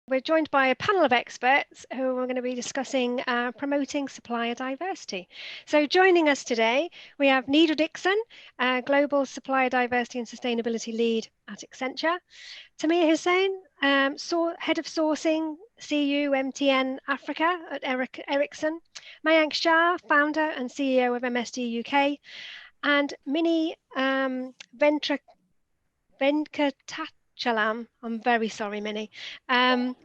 We're joined by a panel of experts who are going to be discussing promoting supplier diversity. So joining us today, we have Nida Dixon, Global Supplier Diversity and Sustainability Lead at Accenture, Tamir Hussain, Head of Sourcing, CU MTN Africa at Ericsson, Mayank Shah, Founder and CEO of MSD UK, and Minnie Venkatachalam, I'm very sorry, Minnie, from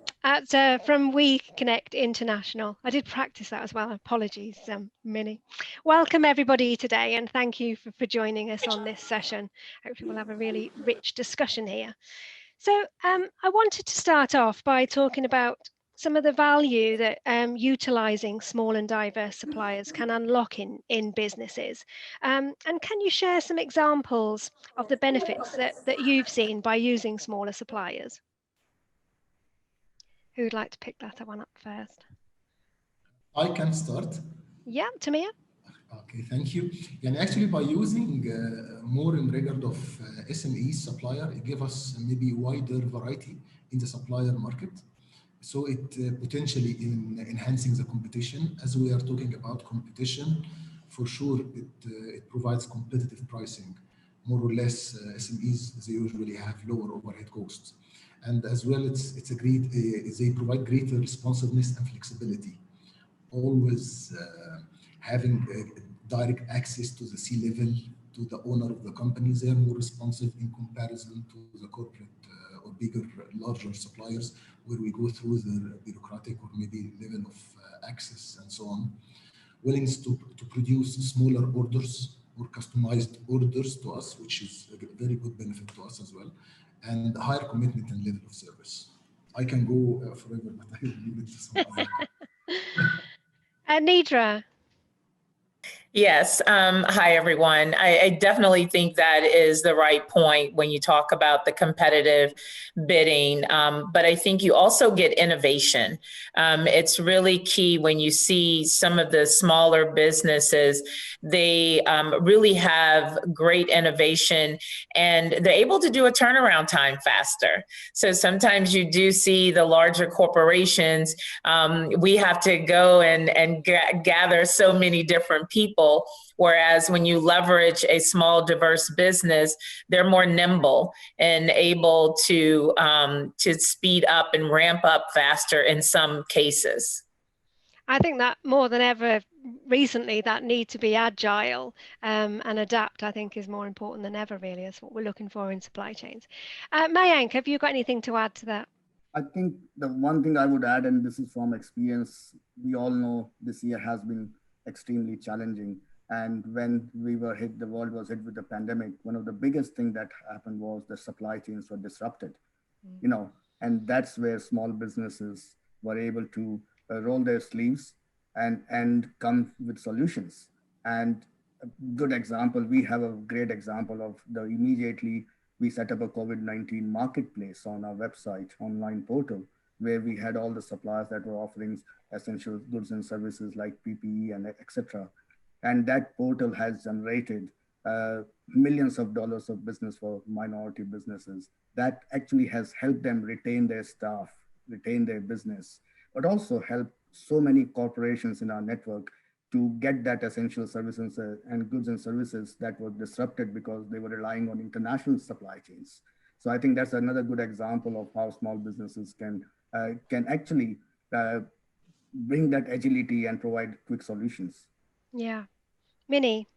We Connect International. I did practice that as well. Apologies, Minnie. Welcome everybody today, and thank you for joining us on this session. Hopefully we'll have a really rich discussion here. So I wanted to start off by talking about some of the value that utilising small and diverse suppliers can unlock in businesses. And can you share some examples of the benefits that you've seen by using smaller suppliers? Who'd like to pick that one up first? I can start. Yeah, Tamir. Okay, thank you. And actually, by using more in regard of SME supplier, it gives us maybe wider variety in the supplier market. So it potentially enhancing the competition. As we are talking about competition, for sure it provides competitive pricing. More or less, SMEs, they usually have lower overhead costs. And as well, it's a great, they provide greater responsiveness and flexibility. Always having direct access to the C-level, to the owner of the company. They are more responsive in comparison to the corporate or bigger, larger suppliers, where we go through the bureaucratic or maybe level of access and so on. Willingness to produce smaller orders or customized orders to us, which is a very good benefit to us as well, and higher commitment and level of service. I can go forever, but I will leave it to some other. Nidra. Yes. Hi, everyone. I definitely think that is the right point when you talk about the competitive bidding. But I think you also get innovation. It's really key when you see some of the smaller businesses, they really have great innovation and they're able to do a turnaround time faster. So sometimes you do see the larger corporations, we have to go and gather so many different people. Whereas when you leverage a small, diverse business, they're more nimble and able to speed up and ramp up faster in some cases. I think that more than ever recently, that need to be agile and adapt, I think, is more important than ever, really. That's what we're looking for in supply chains. Mayank, have you got anything to add to that? I think the one thing I would add, and this is from experience, we all know this year has been extremely challenging. And when we were hit, the world was hit with the pandemic, one of the biggest things that happened was the supply chains were disrupted, and that's where small businesses were able to roll their sleeves and come with solutions. And a good example, we have a great example of immediately we set up a COVID-19 marketplace on our website, online portal, where we had all the suppliers that were offering essential goods and services like PPE and etc. And that portal has generated millions of dollars of business for minority businesses. That actually has helped them retain their staff, retain their business, but also help so many corporations in our network to get that essential services and goods and services that were disrupted because they were relying on international supply chains. So I think that's another good example of how small businesses can actually bring that agility and provide quick solutions. Yeah. Minnie.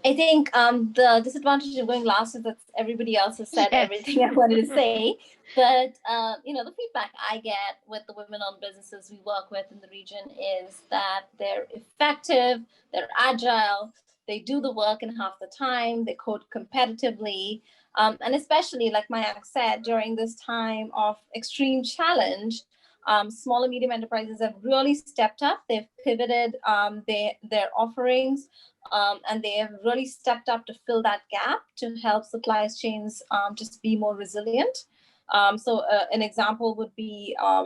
I think the disadvantage of going last is that everybody else has said everything I wanted to say. But, the feedback I get with the women-owned businesses we work with in the region is that they're effective, they're agile, they do the work in half the time, they code competitively. And especially, like Mayank said, during this time of extreme challenge, small and medium enterprises have really stepped up. They've pivoted their offerings, and they have really stepped up to fill that gap to help supply chains just be more resilient. So an example would be a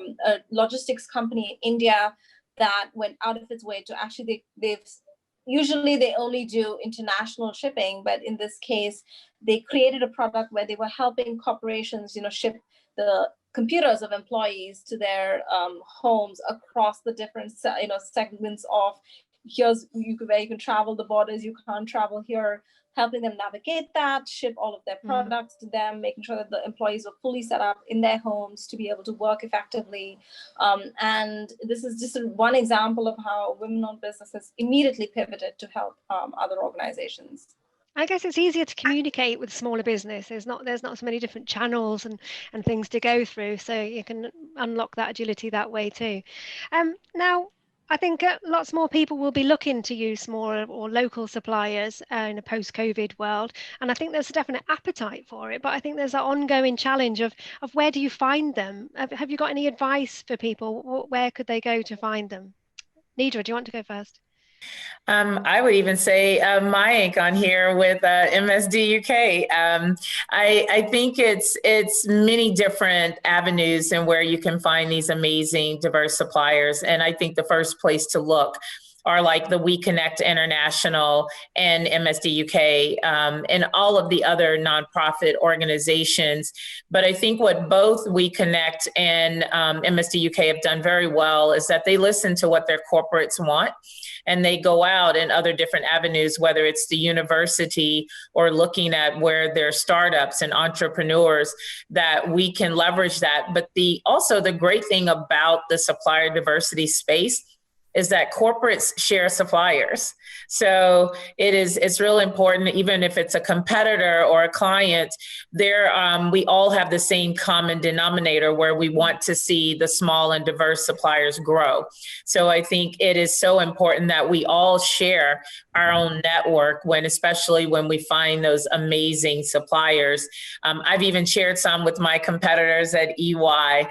logistics company in India that went out of its way to actually, usually they only do international shipping, but in this case, they created a product where they were helping corporations, ship the computers of employees to their homes across the different segments of where you can travel the borders you can't travel here, helping them navigate that, ship all of their products to them, making sure that the employees are fully set up in their homes to be able to work effectively. And this is just one example of how women-owned businesses immediately pivoted to help other organizations. I guess it's easier to communicate with smaller business. There's not so many different channels and things to go through, so you can unlock that agility that way too. Now, I think lots more people will be looking to use smaller or local suppliers in a post-COVID world, and I think there's a definite appetite for it. But I think there's an ongoing challenge of where do you find them? Have you got any advice for people? Where could they go to find them? Nidra, do you want to go first? I would even say Mayank on here with MSD UK. I think it's many different avenues and where you can find these amazing diverse suppliers. And I think the first place to look are like the We Connect International and MSD UK and all of the other nonprofit organizations. But I think what both We Connect and MSD UK have done very well is that they listen to what their corporates want. And they go out in other different avenues, whether it's the university or looking at where there are startups and entrepreneurs, that we can leverage that. But also the great thing about the supplier diversity space is that corporates share suppliers. So it's really important, even if it's a competitor or a client, we all have the same common denominator where we want to see the small and diverse suppliers grow. So I think it is so important that we all share our own network especially when we find those amazing suppliers. I've even shared some with my competitors at EY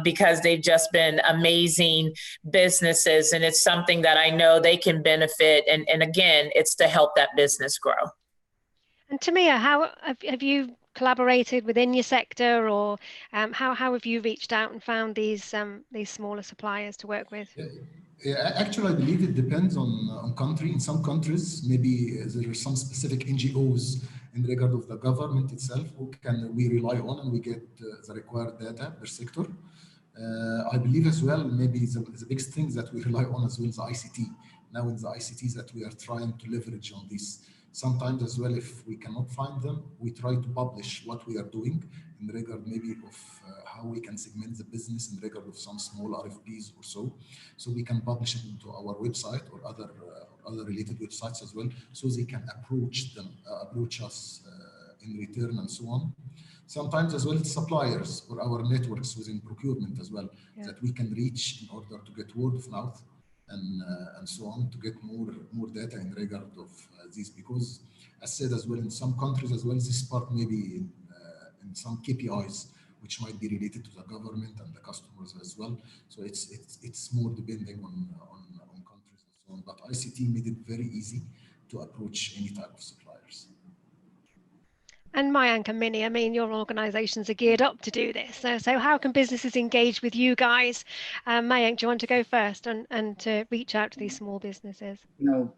because they've just been amazing businesses. And it's something that I know they can benefit. And again, it's to help that business grow. And Tamia, how have you collaborated within your sector, or how have you reached out and found these smaller suppliers to work with? Yeah, actually, I believe it depends on country. In some countries, maybe there are some specific NGOs in regard of the government itself who we rely on, and we get the required data per sector. I believe as well, maybe the biggest thing that we rely on as well is the ICT. Now in the ICTs that we are trying to leverage on this. Sometimes as well, if we cannot find them, we try to publish what we are doing in regard maybe of how we can segment the business in regard of some small RFPs or so. So we can publish it into our website or other related websites as well, so they can approach us in return and so on. Sometimes as well, it's suppliers or our networks within procurement as well, that we can reach in order to get word of mouth and so on, to get more data in regard of these, because as said as well, in some countries as well, this part maybe in some KPIs which might be related to the government and the customers as well. So it's more depending on countries and so on. But ICT made it very easy to approach any type of suppliers. And Mayank and Minnie, I mean, your organizations are geared up to do this. So how can businesses engage with you guys? Mayank, do you want to go first and to reach out to these small businesses?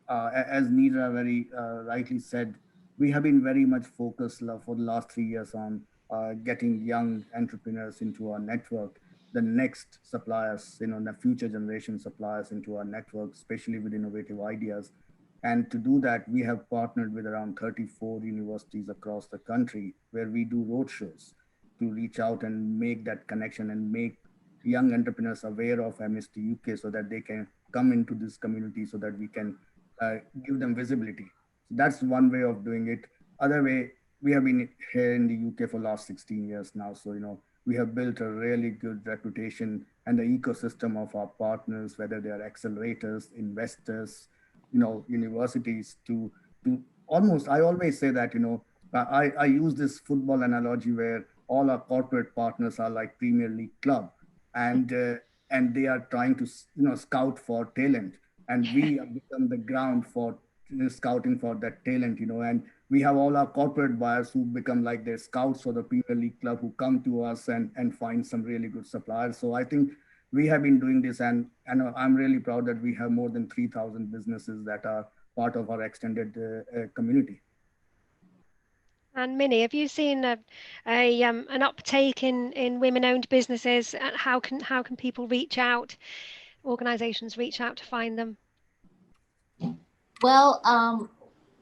As Nidra very rightly said, we have been very much focused for the last 3 years on getting young entrepreneurs into our network, the next suppliers, the future generation suppliers into our network, especially with innovative ideas. And to do that, we have partnered with around 34 universities across the country where we do roadshows to reach out and make that connection and make young entrepreneurs aware of MSD UK so that they can come into this community so that we can give them visibility. So that's one way of doing it. Other way, we have been here in the UK for the last 16 years now. So, we have built a really good reputation and the ecosystem of our partners, whether they are accelerators, investors, universities to almost, I always say that, I use this football analogy where all our corporate partners are like Premier League club and they are trying to, scout for talent, and we have become the ground for scouting for that talent, and we have all our corporate buyers who become like their scouts for the Premier League club who come to us and find some really good suppliers. So I think we have been doing this, and I'm really proud that we have more than 3,000 businesses that are part of our extended community. And Minnie, have you seen an uptake in women-owned businesses? And how can people reach out, organizations reach out to find them? Well,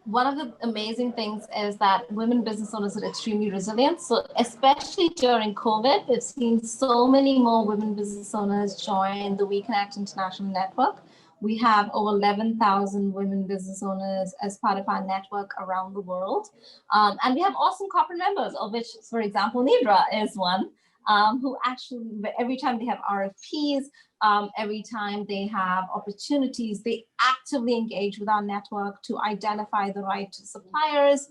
one of the amazing things is that women business owners are extremely resilient. So especially during COVID, we've seen so many more women business owners join the WeConnect International Network. We have over 11,000 women business owners as part of our network around the world. And we have awesome corporate members, of which, for example, Nidra is one, who actually, every time they have RFPs, every time they have opportunities, they actively engage with our network to identify the right suppliers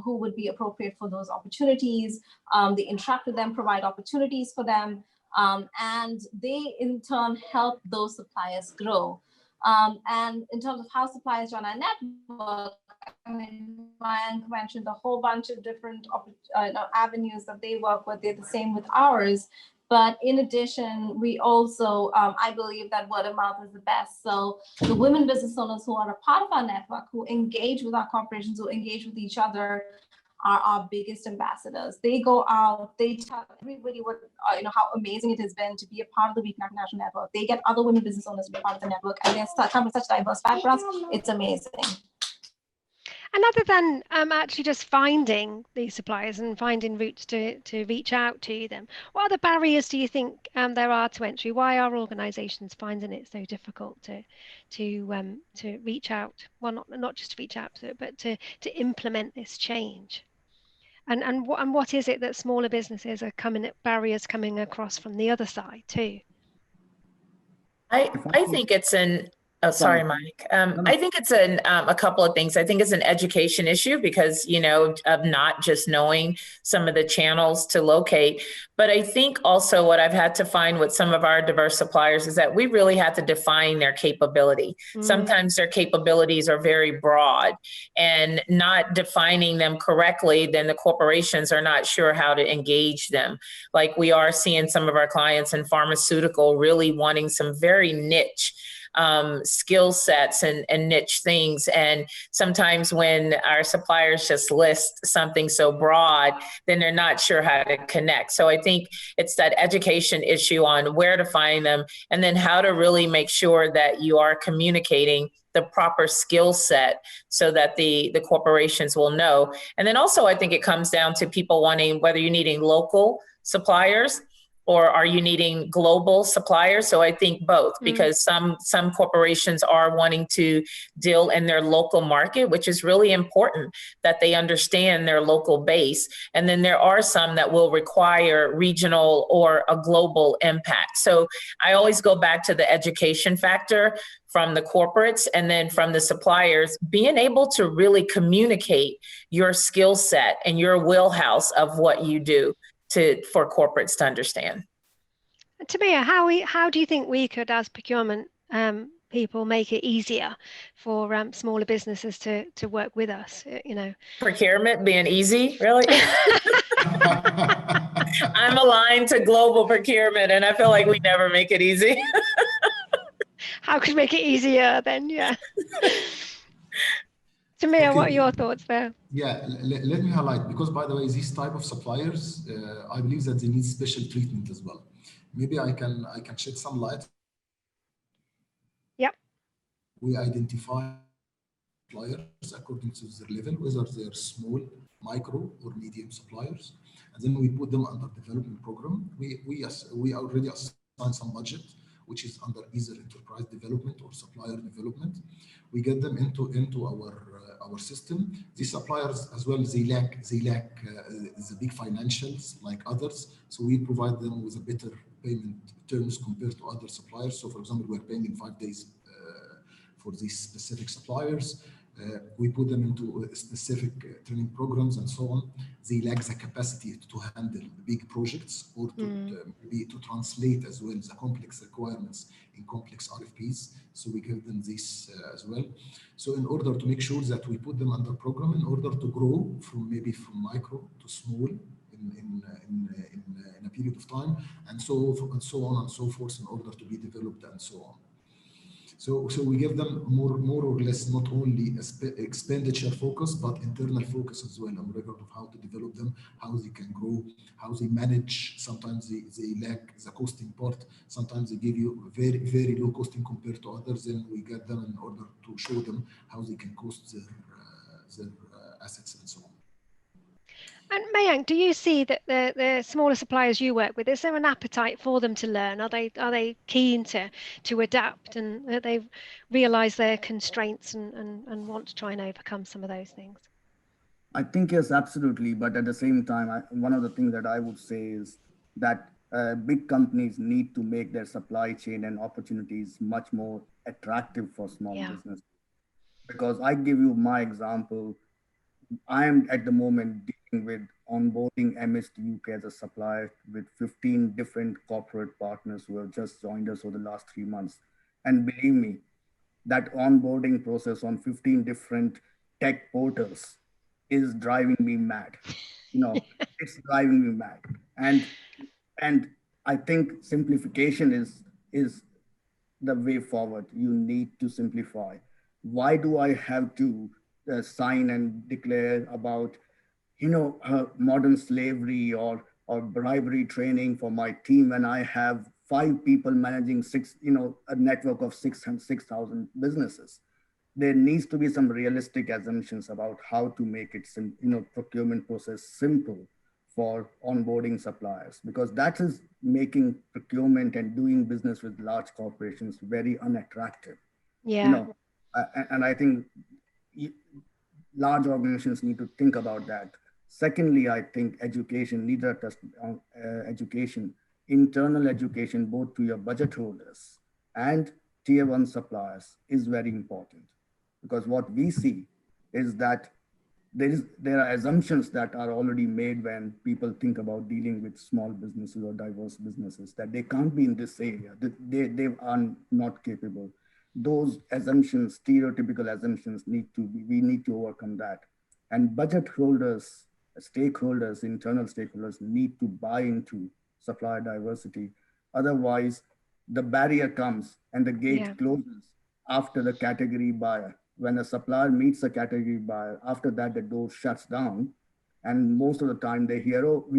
who would be appropriate for those opportunities. They interact with them, provide opportunities for them, and they in turn help those suppliers grow. And in terms of how suppliers join our network, I mean, Mayank mentioned a whole bunch of different avenues that they work with. They're the same with ours. But in addition, we also, I believe that word of mouth is the best. So the women business owners who are a part of our network, who engage with our corporations, who engage with each other, are our biggest ambassadors. They go out, they tell everybody what, how amazing it has been to be a part of the WeConnect National Network. They get other women business owners to be part of the network, and they come with such diverse backgrounds. It's amazing. And other than actually just finding these suppliers and finding routes to reach out to them, what other barriers do you think there are to entry? Why are organisations finding it so difficult to reach out? Well, not just to reach out to it, but to implement this change. And what is it that smaller businesses are barriers coming across from the other side too? I think it's oh, sorry, Mike. I think it's a couple of things. I think it's an education issue because, of not just knowing some of the channels to locate. But I think also what I've had to find with some of our diverse suppliers is that we really had to define their capability. Sometimes their capabilities are very broad, and not defining them correctly, then the corporations are not sure how to engage them. Like we are seeing some of our clients in pharmaceutical really wanting some very niche skill sets and niche things. And sometimes when our suppliers just list something so broad, then they're not sure how to connect. So I think it's that education issue on where to find them, and then how to really make sure that you are communicating the proper skill set so that the corporations will know. And then also I think it comes down to people wanting, whether you're needing local suppliers or are you needing global suppliers? So I think both, because some corporations are wanting to deal in their local market, which is really important that they understand their local base. And then there are some that will require regional or a global impact. So I always go back to the education factor from the corporates and then from the suppliers, being able to really communicate your skill set and your wheelhouse of what you do for corporates to understand. Tamia, how do you think we could, as procurement people, make it easier for smaller businesses to work with us? Procurement being easy, really? I'm aligned to global procurement, and I feel like we never make it easy. How could we make it easier then? Yeah. Tamia, what are your thoughts there? Yeah, let me highlight, because by the way, these type of suppliers, I believe that they need special treatment as well. Maybe I can shed some light. Yep. We identify suppliers according to their level, whether they're small, micro, or medium suppliers, and then we put them under development program. We already assigned some budget, which is under either enterprise development or supplier development. We get them into our system. These suppliers as well, they lack the big financials like others, so we provide them with a better payment terms compared to other suppliers. So for example, we're paying in 5 days for these specific suppliers. We put them into specific training programs and so on. They lack the capacity to handle big projects or maybe to translate as well the complex requirements in complex RFPs. So we give them this as well. So in order to make sure that we put them under program in order to grow from micro to small in a period of time, and so on and so forth, in order to be developed and so on. So we give them more or less not only expenditure focus, but internal focus as well on record of how to develop them, how they can grow, how they manage. Sometimes they lack the costing part. Sometimes they give you very low costing compared to others. Then we get them in order to show them how they can cost their assets and so on. And Mayank, do you see that the smaller suppliers you work with, is there an appetite for them to learn? Are they keen to adapt, and that they realise their constraints and want to try and overcome some of those things? I think yes, absolutely. But at the same time, one of the things that I would say is that big companies need to make their supply chain and opportunities much more attractive for small business. Because I give you my example, I am at the moment dealing with onboarding MST UK as a supplier with 15 different corporate partners who have just joined us over the last 3 months. And believe me, that onboarding process on 15 different tech portals is driving me mad. It's driving me mad. And I think simplification is the way forward. You need to simplify. Why do I have to sign and declare about, modern slavery or bribery training for my team when I have 5 people managing a network of 6,000 businesses? There needs to be some realistic assumptions about how to make it, procurement process simple for onboarding suppliers, because that is making procurement and doing business with large corporations very unattractive. Yeah. And I think large organizations need to think about that. Secondly, I think education, education, internal education, both to your budget holders and tier 1 suppliers is very important. Because what we see is that there are assumptions that are already made when people think about dealing with small businesses or diverse businesses, that they can't be in this area, they are not capable. Those assumptions, stereotypical assumptions, we need to overcome that. And budget holders, stakeholders, internal stakeholders need to buy into supplier diversity. Otherwise, the barrier comes and the gate closes after the category buyer. When a supplier meets a category buyer, after that, the door shuts down. And most of the time they hear, oh, we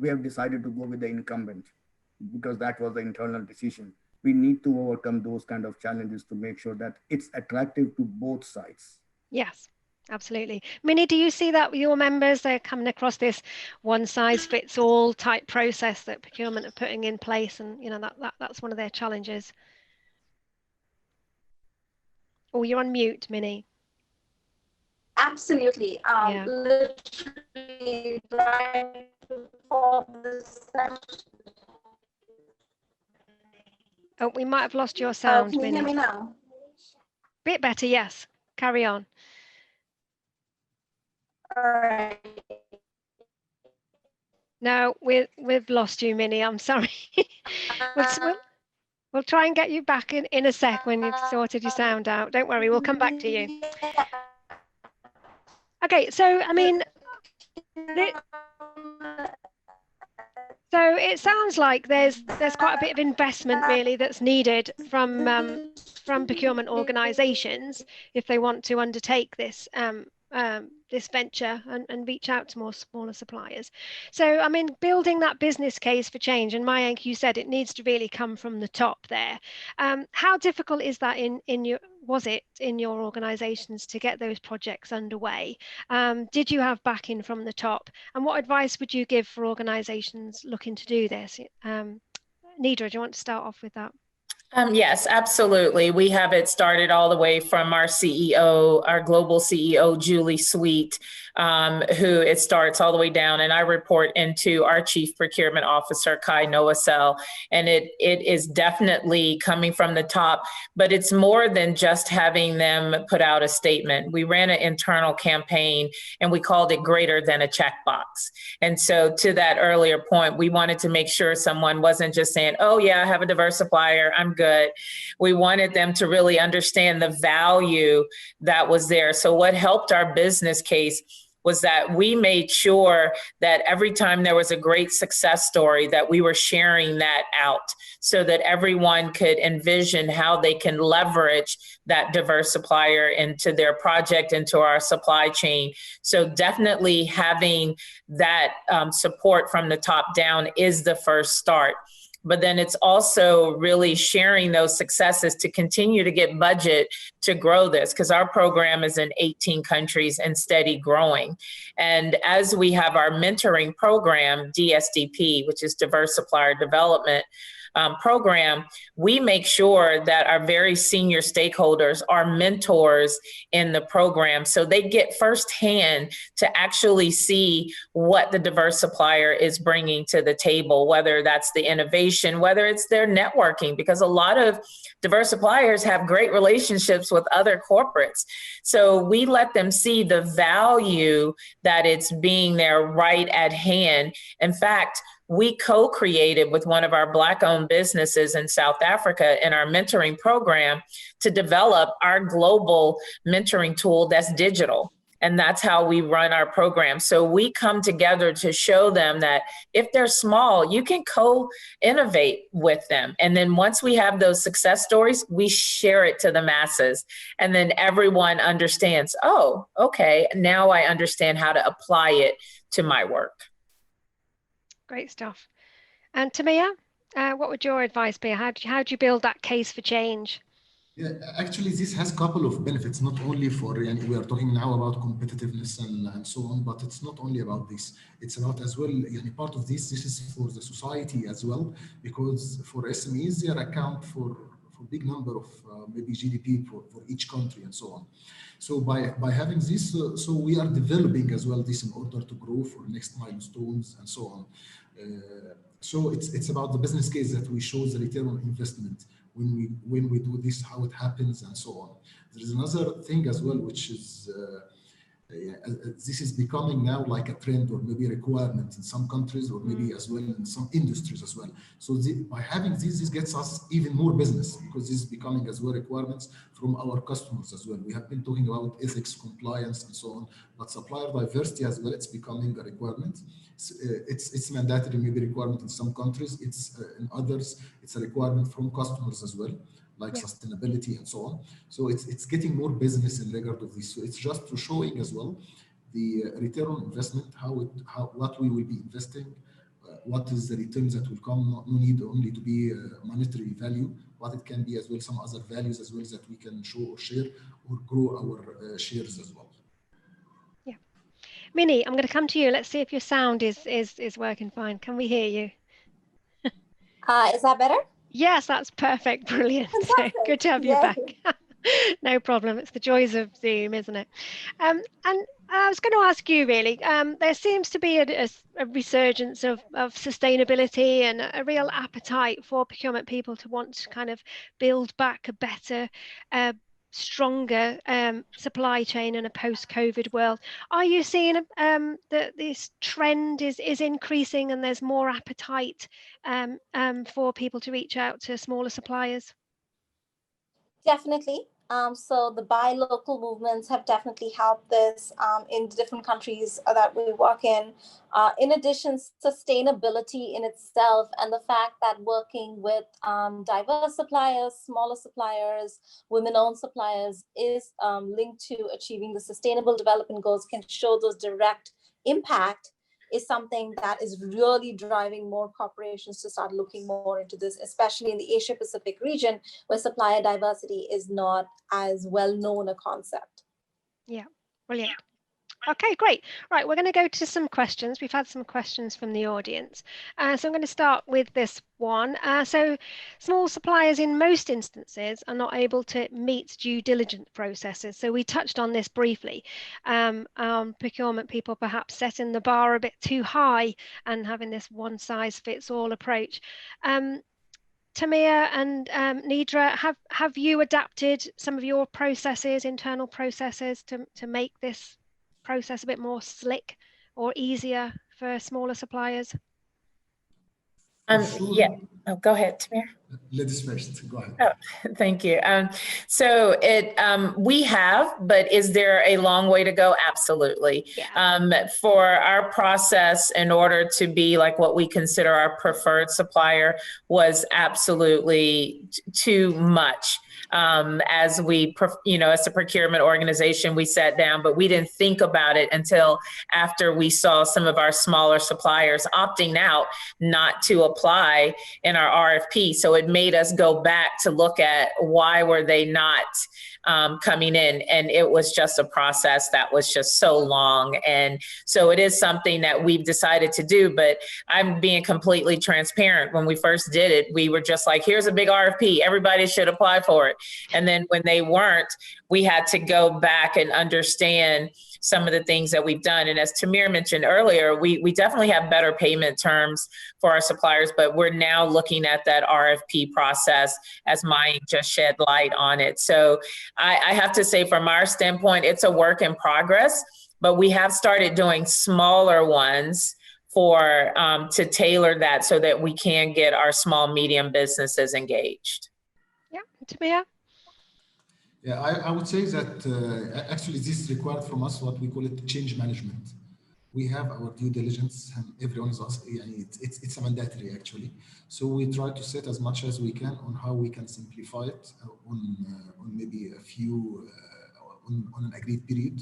have decided to go with the incumbent because that was the internal decision. We need to overcome those kind of challenges to make sure that it's attractive to both sides. Yes, absolutely. Minnie, do you see that with your members? They're coming across this one size fits all type process that procurement are putting in place, and that's one of their challenges. Oh, you're on mute, Minnie. Absolutely. Literally right before this session. Oh, we might have lost your sound, Can you Minnie. hear me now? Bit better, yes. Carry on. All right. No, we've lost you, Minnie. I'm sorry. We'll try and get you back in a sec when you've sorted your sound out. Don't worry, we'll come back to you. Okay, so I mean, so it sounds like there's quite a bit of investment really that's needed from procurement organisations if they want to undertake this this venture and reach out to more smaller suppliers. So, I mean, building that business case for change, and Mayank, you said it needs to really come from the top there. How difficult is that was it in your organizations to get those projects underway? Did you have backing from the top? And what advice would you give for organizations looking to do this? Nidra, do you want to start off with that? Yes, absolutely. We have it started all the way from our CEO, our global CEO, Julie Sweet, who it starts all the way down. And I report into our Chief Procurement Officer, Kai Noasel. And it is definitely coming from the top, but it's more than just having them put out a statement. We ran an internal campaign and we called it Greater Than a Checkbox. And so to that earlier point, we wanted to make sure someone wasn't just saying, oh yeah, I have a diverse supplier, I'm good. We wanted them to really understand the value that was there. So what helped our business case was that we made sure that every time there was a great success story, that we were sharing that out so that everyone could envision how they can leverage that diverse supplier into their project, into our supply chain. So definitely having that support from the top down is the first start. But then it's also really sharing those successes to continue to get budget to grow this, because our program is in 18 countries and steady growing. And as we have our mentoring program, DSDP, which is Diverse Supplier Development program, we make sure that our very senior stakeholders are mentors in the program, so they get firsthand to actually see what the diverse supplier is bringing to the table, whether that's the innovation, whether it's their networking, because a lot of diverse suppliers have great relationships with other corporates. So we let them see the value that it's being there right at hand. In fact, we co-created with one of our Black-owned businesses in South Africa in our mentoring program to develop our global mentoring tool that's digital. And that's how we run our program. So we come together to show them that if they're small, you can co-innovate with them. And then once we have those success stories, we share it to the masses. And then everyone understands, oh, okay, now I understand how to apply it to my work. Great stuff. And Tamia, what would your advice be? How do you build that case for change? Yeah, actually, this has a couple of benefits, not only for, we are talking now about competitiveness and so on, but it's not only about this. It's about as well, part of this is for the society as well, because for SMEs, they account for big number of maybe GDP for each country and so on. So by having this, so we are developing as well this in order to grow for next milestones and so on. So it's about the business case that we show the return on investment when we do this, how it happens and so on. There is another thing as well, which is this is becoming now like a trend or maybe a requirement in some countries or maybe as well in some industries as well. So by having this gets us even more business, because this is becoming as well requirements from our customers as well. We have been talking about ethics, compliance and so on, but supplier diversity as well, it's becoming a requirement. It's mandatory, maybe requirement in some countries. It's in others, it's a requirement from customers as well, like sustainability and so on. So it's getting more business in regard of this. So it's just to showing as well the return on investment, what we will be investing, what is the returns that will come. No need only to be monetary value, but it can be as well some other values as well that we can show or share or grow our shares as well. Yeah, Minnie, I'm going to come to you. Let's see if your sound is working fine. Can we hear you? Is that better? Yes, that's perfect. Brilliant. So good to have you back. No problem. It's the joys of Zoom, isn't it? And I was going to ask you really, there seems to be a resurgence of sustainability and a real appetite for procurement people to want to kind of build back a better, stronger supply chain in a post-COVID world. Are you seeing that this trend is increasing and there's more appetite for people to reach out to smaller suppliers? Definitely. So the buy local movements have definitely helped this in the different countries that we work in. In addition, sustainability in itself and the fact that working with diverse suppliers, smaller suppliers, women-owned suppliers is linked to achieving the sustainable development goals can show those direct impact is something that is really driving more corporations to start looking more into this, especially in the Asia Pacific region, where supplier diversity is not as well known a concept. Yeah, brilliant. Okay, great. Right, we're going to go to some questions. We've had some questions from the audience. So I'm going to start with this one. So small suppliers in most instances are not able to meet due diligence processes. So we touched on this briefly. Procurement people perhaps setting the bar a bit too high and having this one size fits all approach. Tamia and Nidra, have you adapted some of your processes, internal processes to make this process a bit more slick or easier for smaller suppliers? Sure. Yeah. Oh, go ahead, Tamir. Ladies first, go ahead. Oh, thank you. So we have, but is there a long way to go? Absolutely. Yeah. For our process, in order to be like what we consider our preferred supplier, was absolutely too much. As we, as a procurement organization, we sat down, but we didn't think about it until after we saw some of our smaller suppliers opting out not to apply in our RFP. So it made us go back to look at why were they not coming in, and it was just a process that was just so long. And so it is something that we've decided to do, but I'm being completely transparent. When we first did it, we were just like, here's a big RFP, everybody should apply for it. And then when they weren't, we had to go back and understand some of the things that we've done. And as Tamir mentioned earlier, we definitely have better payment terms for our suppliers, but we're now looking at that RFP process, as Mike just shed light on it. So I have to say, from our standpoint, it's a work in progress, but we have started doing smaller ones for to tailor that so that we can get our small, medium businesses engaged. Yeah, Tamir? Yeah, I would say that actually this is required from us what we call it change management. We have our due diligence, and everyone is asking, it's a mandatory actually. So we try to set as much as we can on how we can simplify it on maybe a few on an agreed period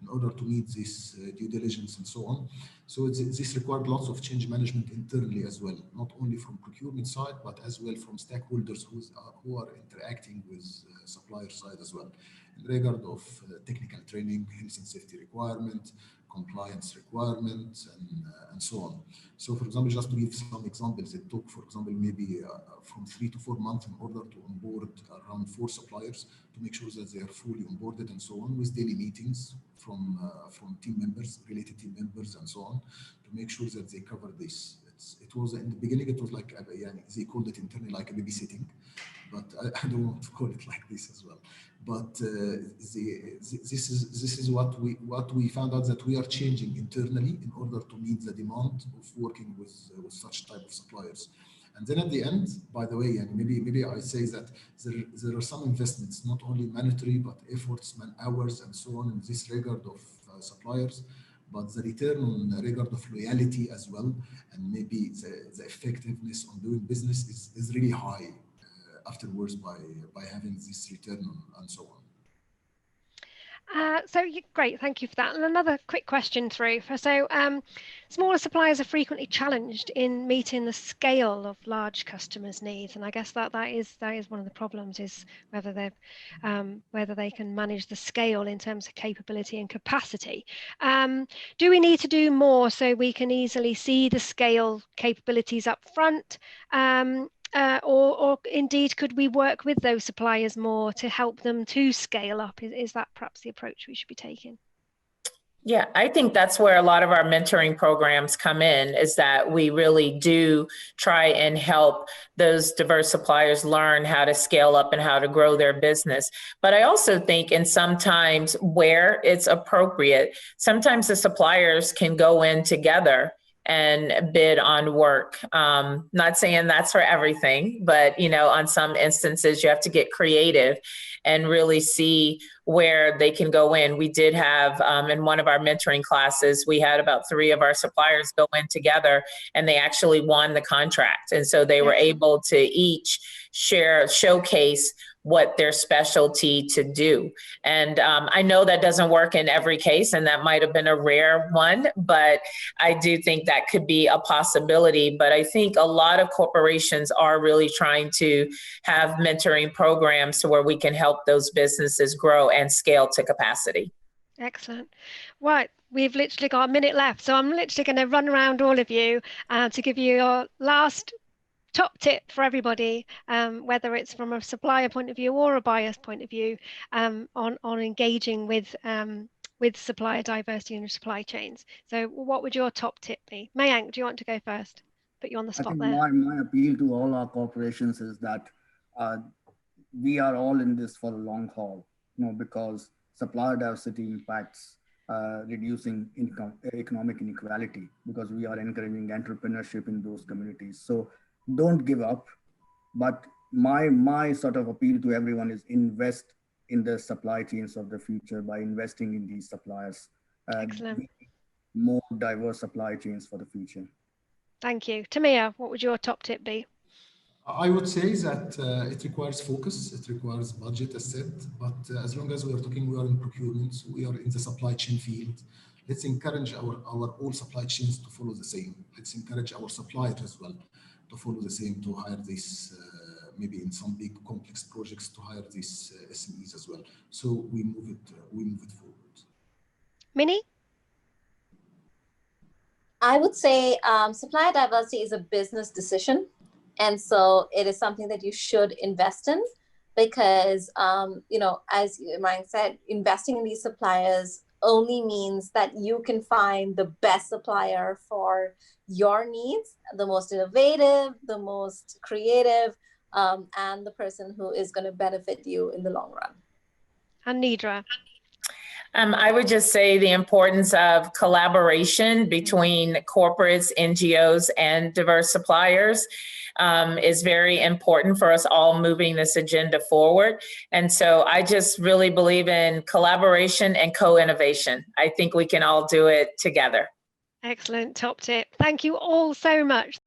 in order to meet this due diligence and so on. So this required lots of change management internally as well, not only from procurement side, but as well from stakeholders who are interacting with supplier side as well, in regard of technical training, health and safety requirement, compliance requirements, and so on. So, for example, just to give some examples, it took, for example, maybe from 3 to 4 months in order to onboard around 4 suppliers to make sure that they are fully onboarded and so on, with daily meetings from team members, related team members, and so on, to make sure that they cover this. It was in the beginning, it was like they called it internally like a babysitting, but I don't want to call it like this as well. But this is what we found out, that we are changing internally in order to meet the demand of working with such type of suppliers. And then at the end, by the way, and maybe I say that there are some investments, not only monetary but efforts, man hours, and so on in this regard of suppliers, but the return on regard of loyalty as well, and maybe the effectiveness on doing business is really high afterwards by having this return on, and so on. Great, thank you for that. And another quick question through. So smaller suppliers are frequently challenged in meeting the scale of large customers' needs, and I guess that is one of the problems, is whether they can manage the scale in terms of capability and capacity. Do we need to do more so we can easily see the scale capabilities up front? Or indeed, could we work with those suppliers more to help them to scale up? Is that perhaps the approach we should be taking? Yeah, I think that's where a lot of our mentoring programs come in, is that we really do try and help those diverse suppliers learn how to scale up and how to grow their business. But I also think, and sometimes where it's appropriate, sometimes the suppliers can go in together and bid on work. Not saying that's for everything, but on some instances you have to get creative and really see where they can go in. We did have in one of our mentoring classes, we had about 3 of our suppliers go in together, and they actually won the contract. And so they were able to each showcase what their specialty to do. And I know that doesn't work in every case, and that might have been a rare one, but I do think that could be a possibility. But I think a lot of corporations are really trying to have mentoring programs to where we can help those businesses grow and scale to capacity. Excellent. Right, we've literally got a minute left, so I'm literally going to run around all of you to give you your last top tip for everybody, whether it's from a supplier point of view or a buyer's point of view, on engaging with supplier diversity in your supply chains. So what would your top tip be? Mayank, do you want to go first? Put you on the spot there. My appeal to all our corporations is that we are all in this for the long haul, because supplier diversity impacts reducing economic inequality, because we are encouraging entrepreneurship in those communities. So don't give up. But my sort of appeal to everyone is invest in the supply chains of the future by investing in these suppliers. Excellent. More diverse supply chains for the future. Thank you. Tamia, what would your top tip be? I would say that it requires focus, it requires budget, as said, but as long as we are talking, we are in procurement, so we are in the supply chain field. Let's encourage our all supply chains to follow the same. Let's encourage our suppliers as well to follow the same, to hire these, maybe in some big complex projects, to hire these SMEs as well. So we move it forward. Minnie? I would say supplier diversity is a business decision. And so it is something that you should invest in because, as Ryan said, investing in these suppliers only means that you can find the best supplier for your needs, the most innovative, the most creative, and the person who is going to benefit you in the long run. And Nidra? I would just say the importance of collaboration between corporates, NGOs, and diverse suppliers is very important for us all moving this agenda forward. And so I just really believe in collaboration and co-innovation. I think we can all do it together. Excellent top tip. Thank you all so much.